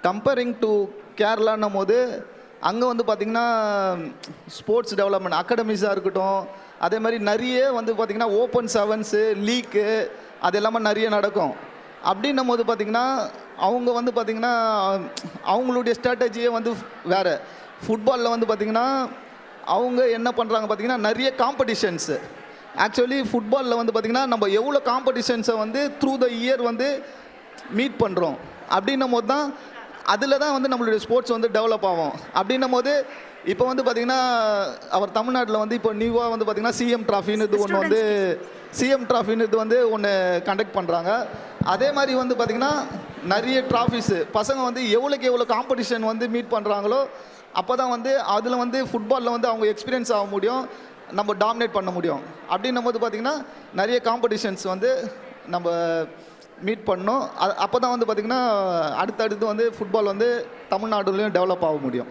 Comparing to கேரளான்னும் போது அங்கே வந்து பார்த்திங்கன்னா ஸ்போர்ட்ஸ் டெவலப்மெண்ட் அகாடமிஸாக இருக்கட்டும், அதே மாதிரி நிறைய வந்து பார்த்திங்கன்னா ஓப்பன் செவன்ஸு லீக்கு அது எல்லாமே நிறைய நடக்கும். அப்படின்னும் போது பார்த்திங்கன்னா அவங்க வந்து பார்த்திங்கன்னா அவங்களுடைய ஸ்ட்ராட்டஜியே வந்து வேறு. ஃபுட்பாலில் வந்து பார்த்திங்கன்னா அவங்க என்ன பண்ணுறாங்க பார்த்திங்கன்னா நிறைய காம்படிஷன்ஸு. ஆக்சுவலி ஃபுட்பாலில் வந்து பார்த்திங்கன்னா நம்ம எவ்வளோ காம்படிஷன்ஸை வந்து த்ரூ த இயர் வந்து மீட் பண்ணுறோம். அப்படின்னும் போது தான் அதில் தான் வந்து நம்மளுடைய ஸ்போர்ட்ஸ் வந்து டெவலப் ஆகும். அப்படின்னும் போது இப்போ வந்து பார்த்திங்கன்னா அவர் தமிழ்நாட்டில் வந்து இப்போ நியூவாக வந்து பார்த்திங்கன்னா சிஎம் ட்ராஃபின்னு இது வந்து ஒன்று கண்டக்ட் பண்ணுறாங்க. அதே மாதிரி வந்து பார்த்திங்கன்னா நிறைய ட்ராஃபிஸு பசங்க வந்து எவ்வளோ காம்படிஷன் வந்து மீட் பண்ணுறாங்களோ அப்போ தான் வந்து அதில் வந்து ஃபுட்பாலில் வந்து அவங்க எக்ஸ்பீரியன்ஸ் ஆக முடியும், நம்ம டாமினேட் பண்ண முடியும். அப்படின்னும் போது பார்த்திங்கன்னா நிறைய காம்படிஷன்ஸ் வந்து நம்ம மீட் பண்ணோம். அப்போ தான் வந்து பார்த்திங்கன்னா அடுத்தடுத்து வந்து ஃபுட்பால் வந்து தமிழ்நாடுலேயும் டெவலப் ஆக முடியும்.